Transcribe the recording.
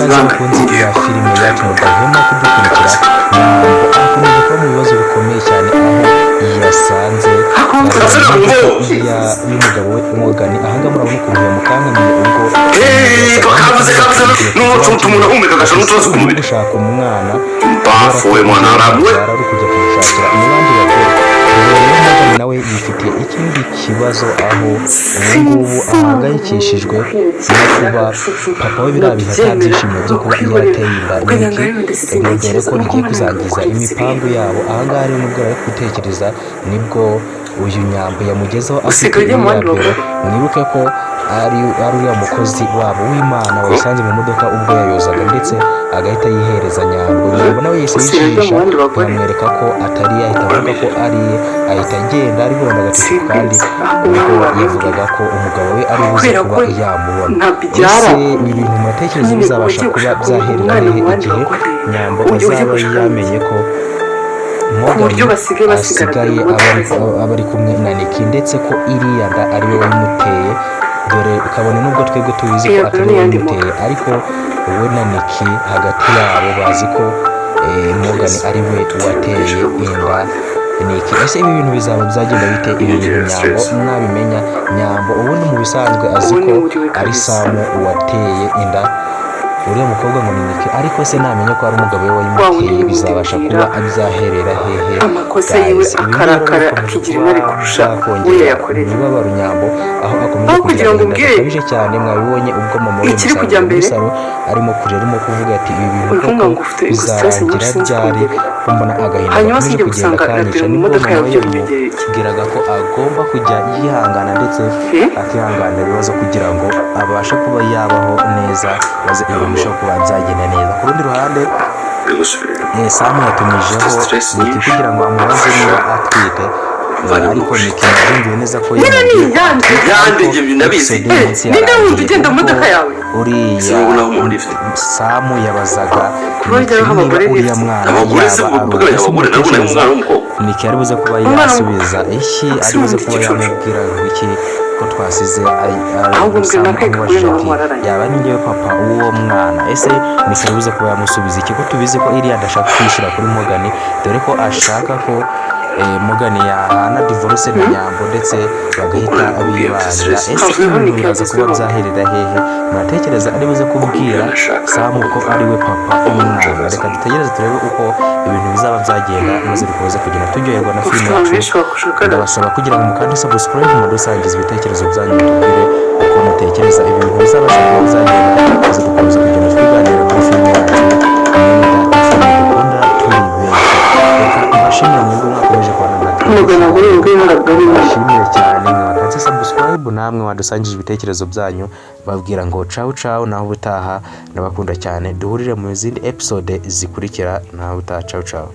ikaze bakunzi ya filime yacu mudahwema kudukurikira. Nyambo akomeje kuba mu bibazo bikomeye cyane aho yasanze y'umugabo we Morgan. Ahangaha murabona ukuntu yamukankamiye ubwo gushaka umwana ari kujya kumushakira mu bandi bagore. Morgan nawe yifitiye ikindi kibazo aho ubungubu ahangayikishijwe no kuba papa we birabiha nta byishimo byo kuba yarateye inda Nick, dore ko igiye kuzangiza imipangu yabo. Ahangaha rero nubwo ari gutekereza nibwo uyu Nyambo yamugezeho afite imyambaro. Mwibuke ko ari uriya mukozi wabo w'Imana wayisanze mu modoka ubwo yayozaga ndetse agahita yihereza Nyambo. Nyambo nawe yise yishisha yamwereka ko atari, ahita avuga ko ari, ahita agenda ari kubona agatoki kandi ubwo yavugaga ko umugabo we ari buze kuba yamubona. Ese ibi bintu muratekereza bizabasha kuba byaherera hehe igihe Nyambo azaba yamenye ko Morgan asigaye aba ari kumwe na Nick ndetse ko iriya nda ari we wamuteye? Dore ukabona nubwo twebwe tubizi ko atari we wamuteye, ariko we na Nick hagati yabo bazi ko Morgan ari we wateye inda Nick. Ese ibi bintu bizaba byagenda bite ibi bintu Nyambo mwabimenya? Nyambo ubundi mu bisanzwe azi ko ari Samu wateye inda uriya mukobwa ngo ni Nick, ariko se namenye ko ari umugabo we wayimuteye bizabasha kuba abyaherera hehe? amakosa yiwe akarakara akigira inari kurusha uwo yakoreye imibabaro Nyambo aho akomeza kugira ngo bikabije cyane. Mwabibonye ubwo mama we musanze muri salo arimo kurira, arimo kuvuga ati ibi bintu koko bizarangira ryari? Mbona agahinda gakomeje kugenda kanyisha. Nibwo mama we yamubwiraga ko agomba kujya yihangana ndetse akihanganira ibibazo kugira ngo abashe kuba yabaho neza maze ibintu kuba byagenda neza. Ku rundi ruhande Samu yatumijeho Nick kugira ngo amubaze niba atwite, ariko Nick yabyumviye neza ko uriya Samu yabazaga niba uriya mwana yaba ari Nick yari buze kuba yasubiza iki, ari buze kuba yamubwira iki ko twasize amubajije ati yaba ni njyewe papa w'uwo mwana? Ese Nick yari buze kuba yamusubiza iki ko tubizi ko iriya ndashaka kwishyira kuri Morgan, dore ko ashaka ko Morgan yahana divorce na Nyambo ndetse bagahita bibanira. Ese ibintu biraza kuba byaherera hehe? Muratekereza ari buze kubwira Samu ko ari we papa w'umwana? Reka dutegereze turebe uko ibintu bizaba byagenda maze dukomeze kugenda turyoherwa na filime yacu. Ndabasaba kugira ngo mukande subscribe mudusangize ibitekerezo byanyu, mutubwire uko mutekereza ibintu bizabasha kuba byagenda maze dukomeze kugenda twiganira kuri filime yacu dukunda turi benshi. Reka mbashimire mwebwe mwakomeje kubana natwe, mbashimire cyane mwakanze subscribe, namwe wadusangije ibitekerezo byanyu babwira ngo ciao ciao, naho ubutaha. Ndabakunda cyane, duhurire mu zindi episode zikurikira, naho ubutaha. Ciao ciao.